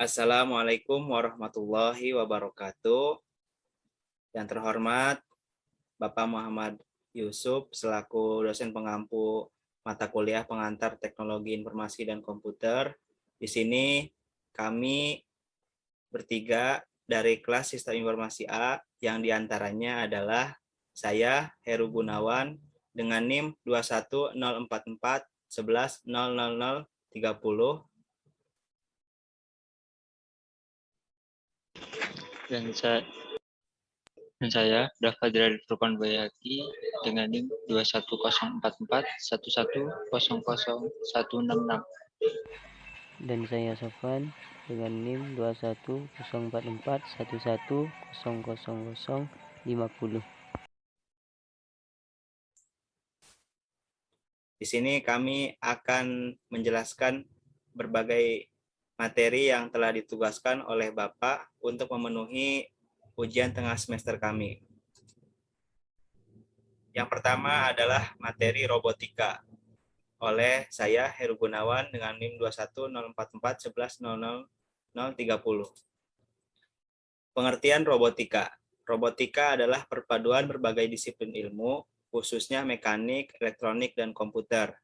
Assalamualaikum warahmatullahi wabarakatuh. Yang terhormat Bapak Muhammad Yusuf selaku dosen pengampu mata kuliah pengantar Teknologi Informasi dan Komputer. Di sini kami bertiga dari kelas Sistem Informasi A yang diantaranya adalah saya Heru Gunawan dengan NIM 21044110030. Dan saya Dafa dari Furqan Bayaki dengan NIM 2104411000166. Dan saya Sofan dengan NIM 2104411000050. Di sini kami akan menjelaskan berbagai materi yang telah ditugaskan oleh Bapak untuk memenuhi ujian tengah semester kami. Yang pertama adalah materi robotika oleh saya Heru Gunawan dengan NIM 21044110030. Pengertian robotika. Robotika adalah perpaduan berbagai disiplin ilmu, khususnya mekanik, elektronik, dan komputer.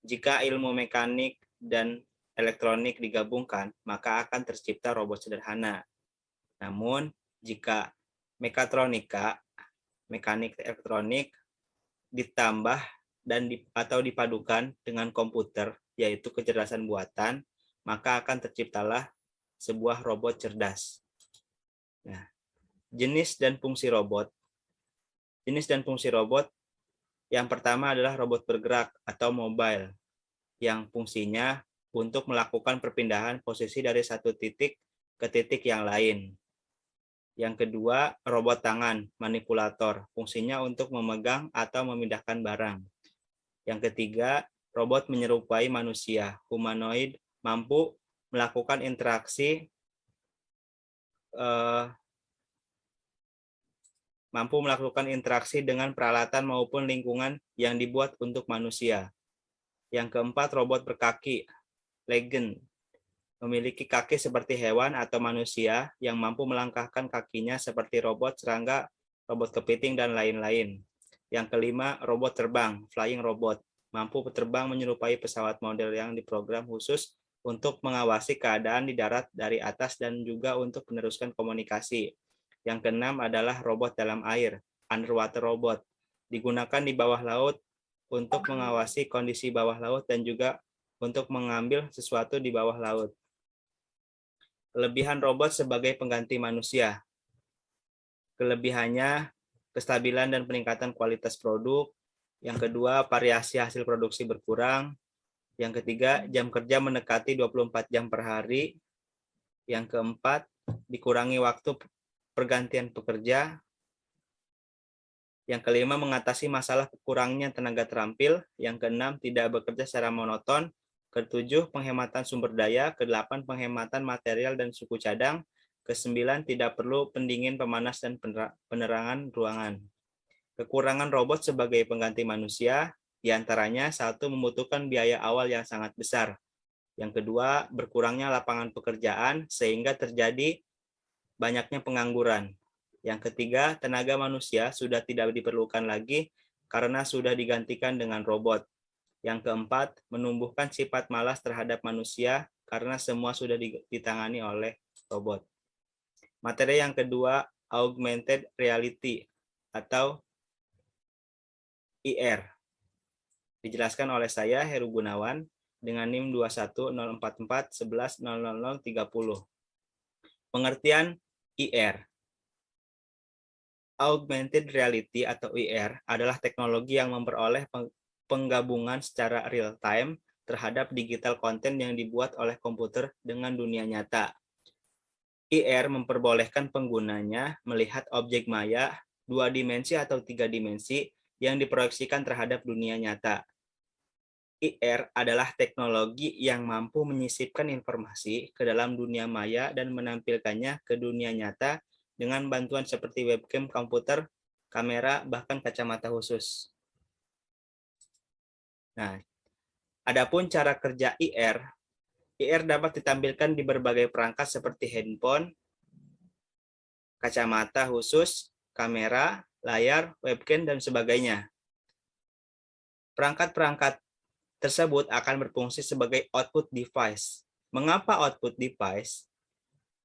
Jika ilmu mekanik dan elektronik digabungkan, maka akan tercipta robot sederhana. Namun, jika mekatronika, mekanik elektronik, ditambah atau dipadukan dengan komputer, yaitu kecerdasan buatan, maka akan terciptalah sebuah robot cerdas. Nah, jenis dan fungsi robot. Jenis dan fungsi robot yang pertama adalah robot bergerak atau mobile, yang fungsinya untuk melakukan perpindahan posisi dari satu titik ke titik yang lain. Yang kedua, robot tangan, manipulator, fungsinya untuk memegang atau memindahkan barang. Yang ketiga, robot menyerupai manusia, humanoid, mampu melakukan interaksi dengan peralatan maupun lingkungan yang dibuat untuk manusia. Yang keempat, robot berkaki, legend, memiliki kaki seperti hewan atau manusia yang mampu melangkahkan kakinya seperti robot serangga, robot kepiting, dan lain-lain. Yang kelima, robot terbang, flying robot, mampu terbang menyerupai pesawat model yang diprogram khusus untuk mengawasi keadaan di darat dari atas dan juga untuk meneruskan komunikasi. Yang keenam adalah robot dalam air, underwater robot, digunakan di bawah laut untuk mengawasi kondisi bawah laut dan juga untuk mengambil sesuatu di bawah laut. Kelebihan robot sebagai pengganti manusia. Kelebihannya, kestabilan dan peningkatan kualitas produk. Yang kedua, variasi hasil produksi berkurang. Yang ketiga, jam kerja mendekati 24 jam per hari. Yang keempat, dikurangi waktu pergantian pekerja. Yang kelima, mengatasi masalah kurangnya tenaga terampil. Yang keenam, tidak bekerja secara monoton. Ketujuh, penghematan sumber daya. Kedelapan, penghematan material dan suku cadang. Kesembilan, tidak perlu pendingin, pemanas, dan penerangan ruangan. Kekurangan robot sebagai pengganti manusia, diantaranya satu, membutuhkan biaya awal yang sangat besar. Yang kedua, berkurangnya lapangan pekerjaan sehingga terjadi banyaknya pengangguran. Yang ketiga, tenaga manusia sudah tidak diperlukan lagi karena sudah digantikan dengan robot. Yang keempat, menumbuhkan sifat malas terhadap manusia karena semua sudah ditangani oleh robot. Materi yang kedua, augmented reality atau IR. Dijelaskan oleh saya Heru Gunawan dengan NIM 21044110030. Pengertian IR. Augmented reality atau IR adalah teknologi yang memperoleh penggabungan secara real time terhadap digital konten yang dibuat oleh komputer dengan dunia nyata. IR memperbolehkan penggunanya melihat objek maya 2 dimensi atau 3 dimensi yang diproyeksikan terhadap dunia nyata. IR adalah teknologi yang mampu menyisipkan informasi ke dalam dunia maya dan menampilkannya ke dunia nyata dengan bantuan seperti webcam komputer, kamera, bahkan kacamata khusus. Nah, adapun cara kerja IR IR dapat ditampilkan di berbagai perangkat seperti handphone, kacamata khusus, kamera, layar, webcam, dan sebagainya. Perangkat-perangkat tersebut akan berfungsi sebagai output device. Mengapa output device?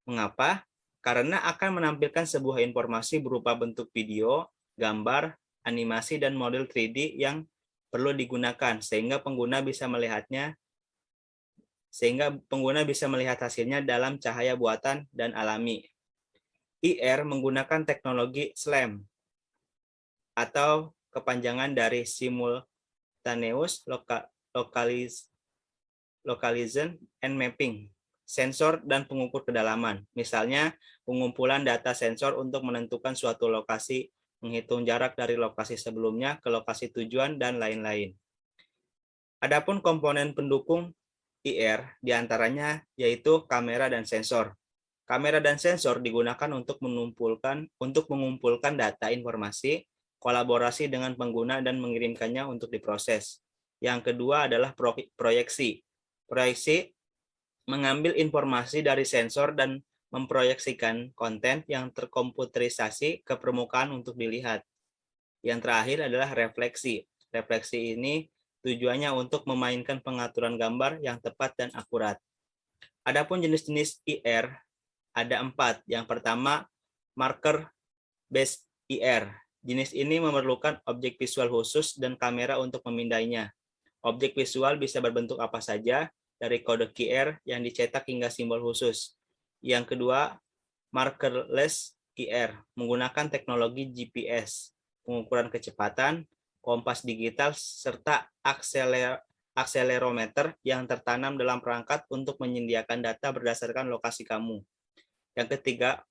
Mengapa? Karena akan menampilkan sebuah informasi berupa bentuk video, gambar, animasi, dan model 3D yang perlu digunakan sehingga pengguna bisa melihat hasilnya dalam cahaya buatan dan alami. IR menggunakan teknologi SLAM atau kepanjangan dari Simultaneous Localization and Mapping, sensor dan pengukur kedalaman. Misalnya, pengumpulan data sensor untuk menentukan suatu lokasi, menghitung jarak dari lokasi sebelumnya ke lokasi tujuan, dan lain-lain. Adapun komponen pendukung IR diantaranya yaitu kamera dan sensor. Kamera dan sensor digunakan untuk mengumpulkan data informasi, kolaborasi dengan pengguna, dan mengirimkannya untuk diproses. Yang kedua adalah proyeksi. Proyeksi mengambil informasi dari sensor dan memproyeksikan konten yang terkomputerisasi ke permukaan untuk dilihat. Yang terakhir adalah refleksi. Refleksi ini tujuannya untuk memainkan pengaturan gambar yang tepat dan akurat. Adapun jenis-jenis IR ada 4. Yang pertama, marker based IR. Jenis ini memerlukan objek visual khusus dan kamera untuk memindainya. Objek visual bisa berbentuk apa saja, dari kode QR yang dicetak hingga simbol khusus. Yang kedua, markerless IR, menggunakan teknologi GPS, pengukuran kecepatan, kompas digital, serta akselerometer yang tertanam dalam perangkat untuk menyediakan data berdasarkan lokasi kamu. Yang ketiga,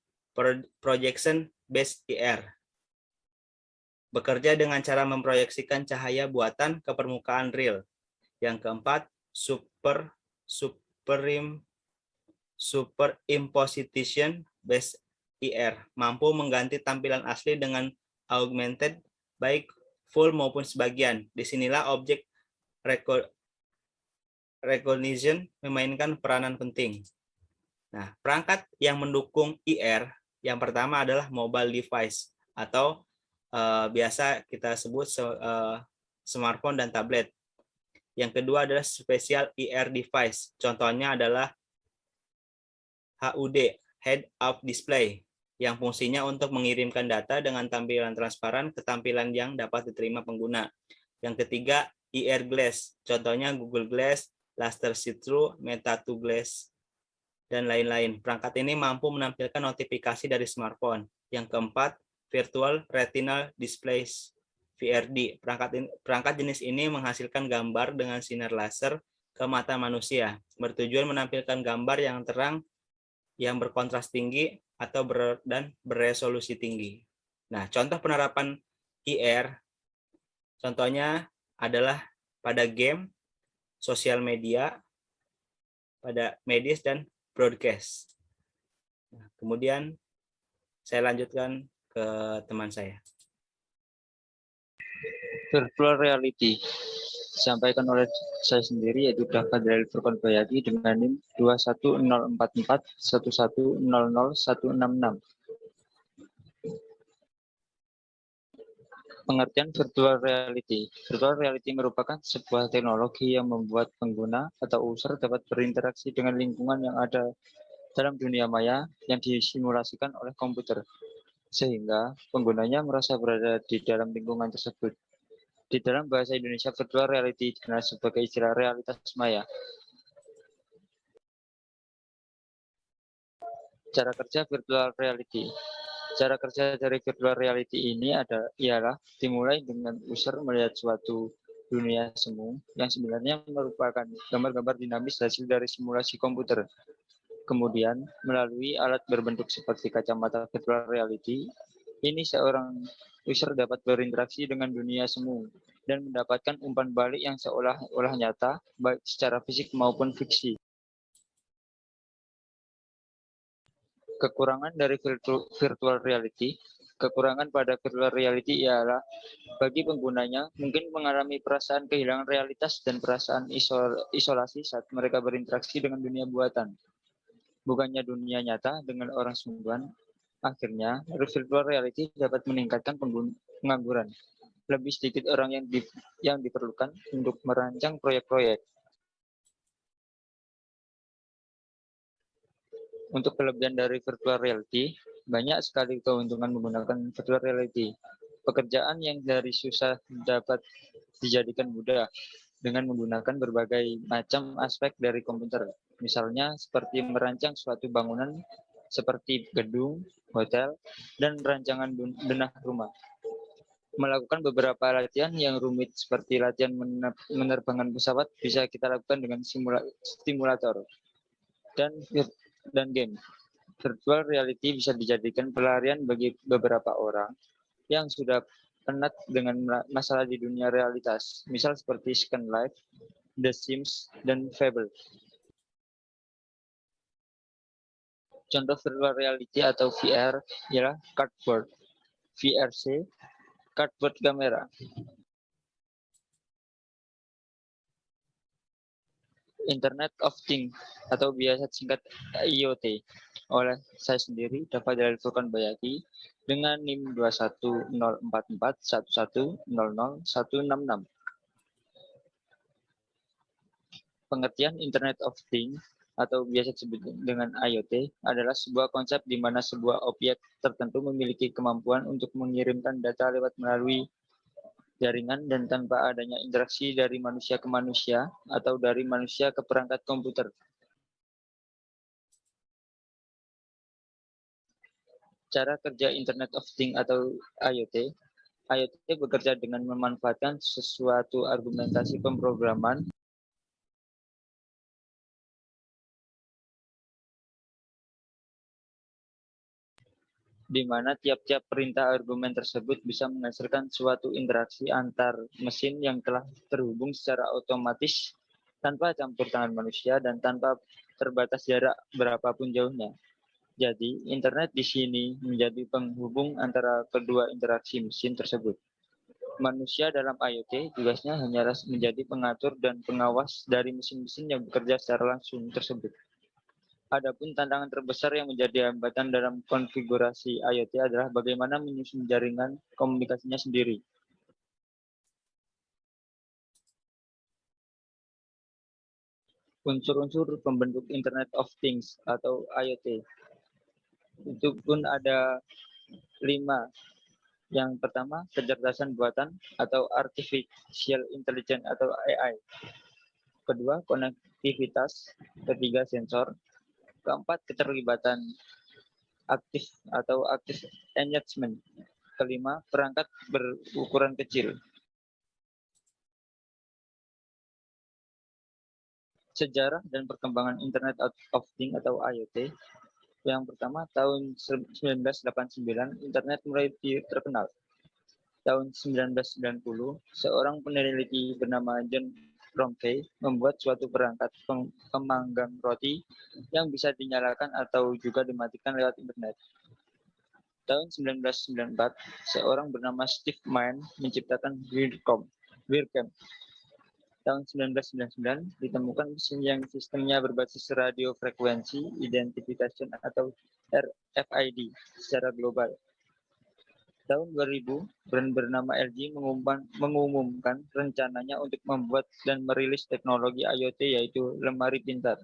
projection based IR, bekerja dengan cara memproyeksikan cahaya buatan ke permukaan real. Yang keempat, superimposition based IR, mampu mengganti tampilan asli dengan augmented, baik full maupun sebagian. Disinilah objek recognition memainkan peranan penting. Nah, perangkat yang mendukung IR yang pertama adalah mobile device atau biasa kita sebut smartphone dan tablet. Yang kedua adalah special IR device. Contohnya adalah HUD, Head Up Display, yang fungsinya untuk mengirimkan data dengan tampilan transparan ke tampilan yang dapat diterima pengguna. Yang ketiga, IR Glass. Contohnya Google Glass, Lustre See-Through, Meta 2 Glass, dan lain-lain. Perangkat ini mampu menampilkan notifikasi dari smartphone. Yang keempat, Virtual Retinal Displays, VRD. Perangkat jenis ini menghasilkan gambar dengan sinar laser ke mata manusia, bertujuan menampilkan gambar yang terang, yang berkontras tinggi, atau berresolusi tinggi. Nah, contoh penerapan IR, contohnya adalah pada game, sosial media, pada medis, dan broadcast. Nah, kemudian saya lanjutkan ke teman saya. Virtual reality disampaikan oleh saya sendiri, yaitu Dava Jalil Furqan Bayati dengan NIM 2104411000166. Pengertian virtual reality. Virtual reality merupakan sebuah teknologi yang membuat pengguna atau user dapat berinteraksi dengan lingkungan yang ada dalam dunia maya yang disimulasikan oleh komputer, sehingga penggunanya merasa berada di dalam lingkungan tersebut. Di dalam bahasa Indonesia, virtual reality dikenal sebagai istilah realitas maya. Cara kerja virtual reality. Cara kerja dari virtual reality ini ialah dimulai dengan user melihat suatu dunia semu yang sebenarnya merupakan gambar-gambar dinamis hasil dari simulasi komputer. Kemudian, melalui alat berbentuk seperti kacamata virtual reality, ini seorang user dapat berinteraksi dengan dunia semu dan mendapatkan umpan balik yang seolah-olah nyata, baik secara fisik maupun fiksi. Kekurangan dari virtual reality, Kekurangan pada virtual reality ialah bagi penggunanya mungkin mengalami perasaan kehilangan realitas dan perasaan isolasi saat mereka berinteraksi dengan dunia buatan. Bukannya dunia nyata dengan orang sungguhan. Akhirnya, virtual reality dapat meningkatkan pengangguran. Lebih sedikit orang yang diperlukan untuk merancang proyek-proyek. Untuk kelebihan dari virtual reality, banyak sekali keuntungan menggunakan virtual reality. Pekerjaan yang dari susah dapat dijadikan mudah dengan menggunakan berbagai macam aspek dari komputer. Misalnya seperti merancang suatu bangunan seperti gedung, hotel, dan rancangan denah rumah. Melakukan beberapa latihan yang rumit seperti latihan menerbangkan pesawat bisa kita lakukan dengan simulator dan game. Virtual reality bisa dijadikan pelarian bagi beberapa orang yang sudah penat dengan masalah di dunia realitas, misal seperti Second Life, The Sims, dan Fable. Contoh virtual reality atau VR ialah Cardboard, VRC, Cardboard Camera. Internet of Things atau biasa singkat IoT oleh saya sendiri dapat dilakukan Bayati dengan NIM 2104411000166. Pengertian Internet of Things atau biasa disebut dengan IoT adalah sebuah konsep di mana sebuah objek tertentu memiliki kemampuan untuk mengirimkan data melalui jaringan dan tanpa adanya interaksi dari manusia ke manusia atau dari manusia ke perangkat komputer. Cara kerja Internet of Things atau IoT. IoT bekerja dengan memanfaatkan sesuatu argumentasi pemrograman di mana tiap-tiap perintah argumen tersebut bisa menghasilkan suatu interaksi antar mesin yang telah terhubung secara otomatis tanpa campur tangan manusia dan tanpa terbatas jarak berapapun jauhnya. Jadi, internet di sini menjadi penghubung antara kedua interaksi mesin tersebut. Manusia dalam IoT tugasnya hanyalah menjadi pengatur dan pengawas dari mesin-mesin yang bekerja secara langsung tersebut. Adapun tantangan terbesar yang menjadi hambatan dalam konfigurasi IoT adalah bagaimana menyusun jaringan komunikasinya sendiri. Unsur-unsur pembentuk Internet of Things atau IoT. Itu pun ada 5. Yang pertama, kecerdasan buatan atau artificial intelligence atau AI. Kedua, konektivitas. Ketiga, sensor. Keempat, keterlibatan aktif atau active engagement. Kelima, perangkat berukuran kecil. Sejarah dan perkembangan Internet of Things atau IoT. Yang pertama, tahun 1989, Internet mulai terkenal. Tahun 1990, seorang peneliti bernama John Romkey membuat suatu perangkat pemanggang roti yang bisa dinyalakan atau juga dimatikan lewat internet. Tahun 1994, seorang bernama Steve Mann menciptakan WIRCam. Tahun 1999, ditemukan mesin yang sistemnya berbasis radio frekuensi identification atau RFID secara global. Tahun 2000, brand bernama LG mengumumkan rencananya untuk membuat dan merilis teknologi IoT yaitu lemari pintar.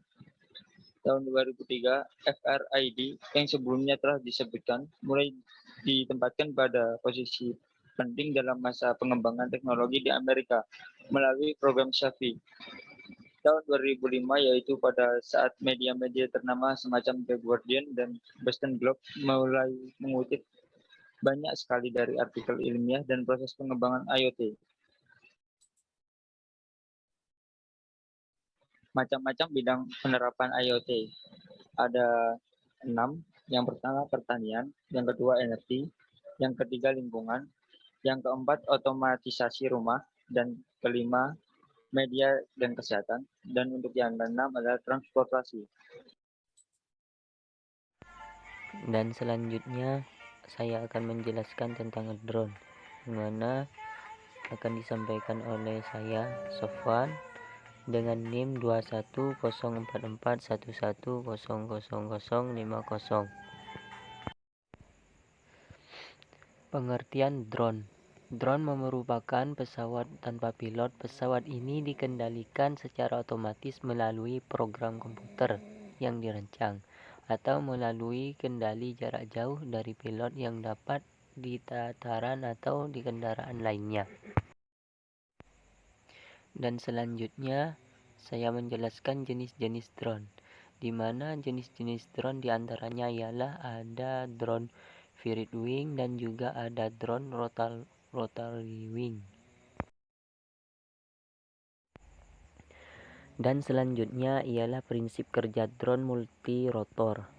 Tahun 2003, FRID yang sebelumnya telah disebutkan mulai ditempatkan pada posisi penting dalam masa pengembangan teknologi di Amerika melalui program SHAFI. Tahun 2005 yaitu pada saat media-media ternama semacam The Guardian dan Boston Globe mulai mengutip banyak sekali dari artikel ilmiah dan proses pengembangan IoT. Macam-macam bidang penerapan IoT. Ada 6. Yang pertama pertanian, yang kedua energi, yang ketiga lingkungan, yang keempat otomatisasi rumah, dan kelima media dan kesehatan, dan untuk yang keenam adalah transportasi. Dan selanjutnya saya akan menjelaskan tentang drone, yang mana akan disampaikan oleh saya, Sofwan, dengan NIM 210441100050. Pengertian drone. Drone merupakan pesawat tanpa pilot. Pesawat ini dikendalikan secara otomatis melalui program komputer yang dirancang atau melalui kendali jarak jauh dari pilot yang dapat di dataran atau di kendaraan lainnya. Dan selanjutnya saya menjelaskan jenis-jenis drone, di mana jenis-jenis drone diantaranya ialah ada drone fixed wing dan juga ada drone rotary wing. Dan selanjutnya ialah prinsip kerja drone multirotor.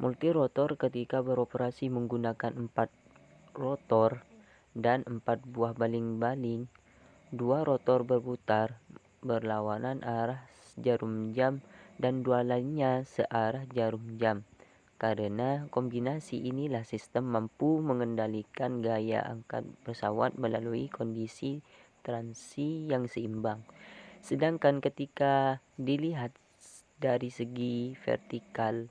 Multirotor ketika beroperasi menggunakan 4 rotor dan 4 buah baling-baling. 2 rotor berputar berlawanan arah jarum jam dan 2 lainnya searah jarum jam. Karena kombinasi inilah sistem mampu mengendalikan gaya angkat pesawat melalui kondisi transi yang seimbang. Sedangkan ketika dilihat dari segi vertikal,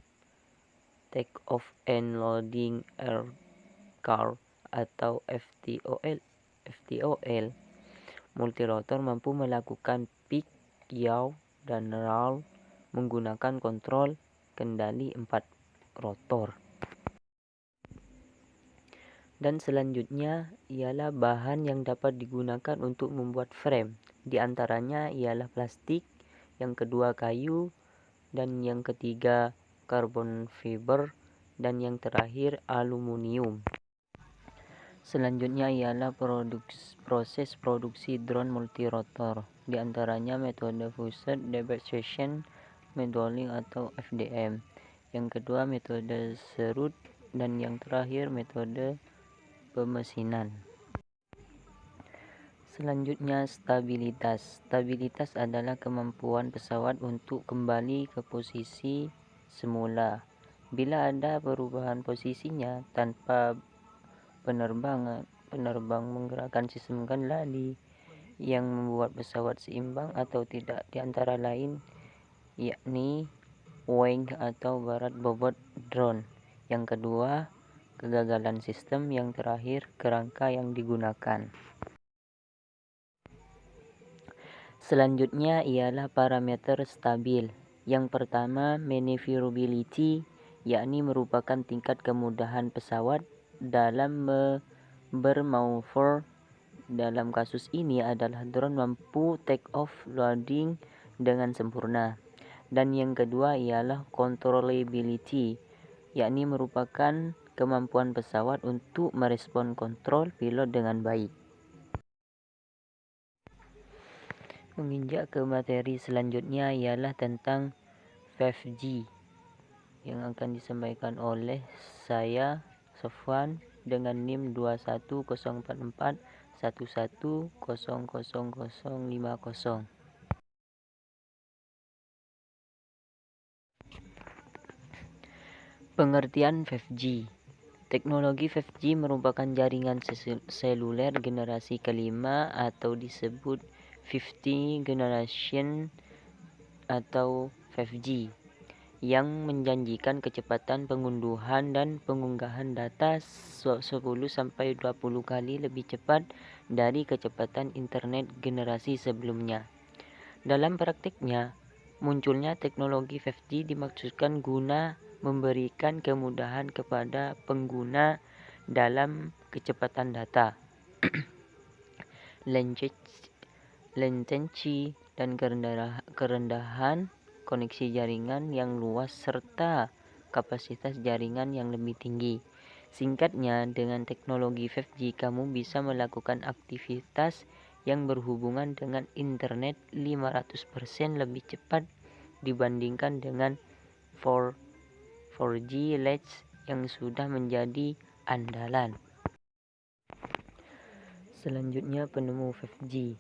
take off and loading aircraft atau FTOL, multirotor mampu melakukan peak, yaw, dan roll menggunakan kontrol kendali 4 rotor. Dan selanjutnya ialah bahan yang dapat digunakan untuk membuat frame. Di antaranya ialah plastik, yang kedua kayu, dan yang ketiga karbon fiber, dan yang terakhir aluminium. Selanjutnya ialah proses produksi drone multirotor. Di antaranya metode fused demonstration modeling atau FDM. Yang kedua metode serut, dan yang terakhir metode pemesinan. Selanjutnya stabilitas. Stabilitas adalah kemampuan pesawat untuk kembali ke posisi semula bila ada perubahan posisinya tanpa penerbang menggerakkan sistem kendali yang membuat pesawat seimbang atau tidak, di antara lain yakni wing atau barat bobot drone. Yang kedua, kegagalan sistem. Yang terakhir, kerangka yang digunakan. Selanjutnya ialah parameter stabil. Yang pertama, maneuverability, yakni merupakan tingkat kemudahan pesawat dalam bermaneuver. Dalam kasus ini adalah drone mampu take off loading dengan sempurna. Dan yang kedua ialah controllability, yakni merupakan kemampuan pesawat untuk merespon kontrol pilot dengan baik. Menginjak ke materi selanjutnya ialah tentang 5G yang akan disampaikan oleh saya, Sofwan, dengan NIM 210411000050. Pengertian 5G. Teknologi 5G merupakan jaringan seluler generasi kelima atau disebut 5th generation atau 5G yang menjanjikan kecepatan pengunduhan dan pengunggahan data 10-20 kali lebih cepat dari kecepatan internet generasi sebelumnya. Dalam praktiknya, munculnya teknologi 5G dimaksudkan guna memberikan kemudahan kepada pengguna dalam kecepatan data, latency, dan kerendahan koneksi jaringan yang luas serta kapasitas jaringan yang lebih tinggi. Singkatnya, dengan teknologi 5G kamu bisa melakukan aktivitas yang berhubungan dengan internet 500% lebih cepat dibandingkan dengan 4G LTE yang sudah menjadi andalan. Selanjutnya, penemu 5G.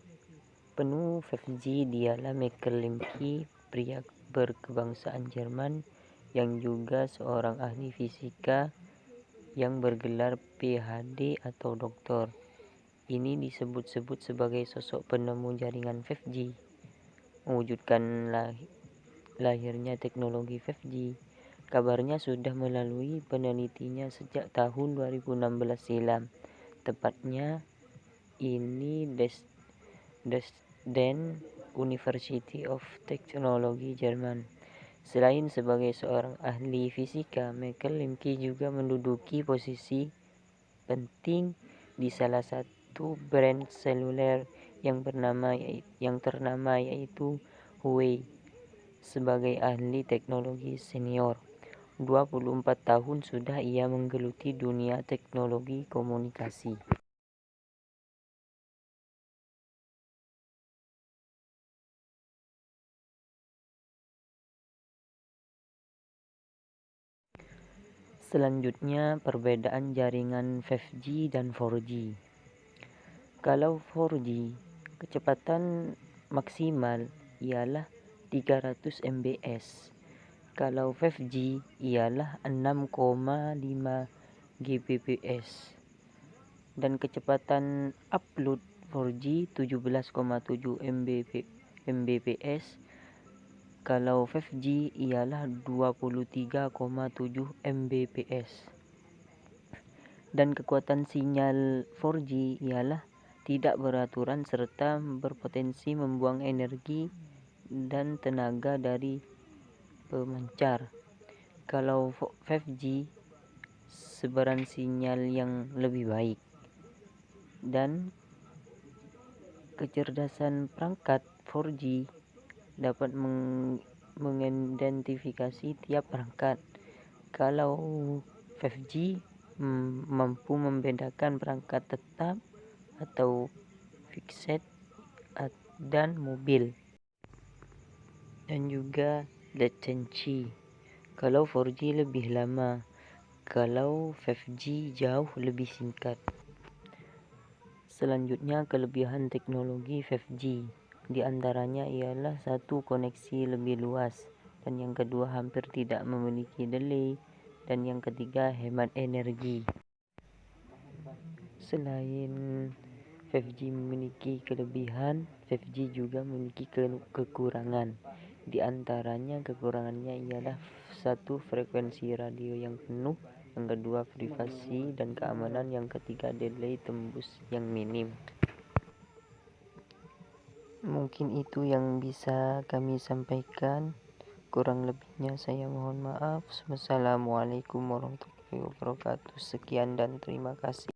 Penemu 5G dialah Michael Lemke, pria berkebangsaan Jerman yang juga seorang ahli fisika yang bergelar PhD atau doktor. Ini disebut-sebut sebagai sosok penemu jaringan 5G, mewujudkan lahirnya teknologi 5G. Kabarnya sudah melalui penelitinya sejak tahun 2016 silam. Tepatnya ini Dresden University of Technology Jerman. Selain sebagai seorang ahli fisika, Michael Lemke juga menduduki posisi penting di salah satu brand seluler yang ternama yaitu Huawei sebagai ahli teknologi senior. 24 tahun sudah ia menggeluti dunia teknologi komunikasi. Selanjutnya, perbedaan jaringan 5G dan 4G. Kalau 4G, kecepatan maksimal ialah 300 Mbps. Kalau 5G ialah 6,5 Gbps. Dan kecepatan upload 4G 17,7 Mbps. Kalau 5G ialah 23,7 Mbps. Dan kekuatan sinyal 4G ialah tidak beraturan serta berpotensi membuang energi dan tenaga dari pemancar. Kalau 5G sebaran sinyal yang lebih baik. Dan kecerdasan perangkat 4G dapat mengidentifikasi tiap perangkat. Kalau 5G mampu membedakan perangkat tetap atau fixed dan mobil. Dan juga latency. Kalau 4G lebih lama, kalau 5G jauh lebih singkat. Selanjutnya, kelebihan teknologi 5G. Di antaranya ialah satu, koneksi lebih luas, dan yang kedua hampir tidak memiliki delay, dan yang ketiga hemat energi. Selain 5G memiliki kelebihan, 5G juga memiliki kekurangan. Di antaranya kekurangannya ialah satu, frekuensi radio yang penuh, yang kedua privasi dan keamanan, yang ketiga delay tembus yang minim. Mungkin itu yang bisa kami sampaikan. Kurang lebihnya saya mohon maaf. Wassalamualaikum warahmatullahi wabarakatuh. Sekian dan terima kasih.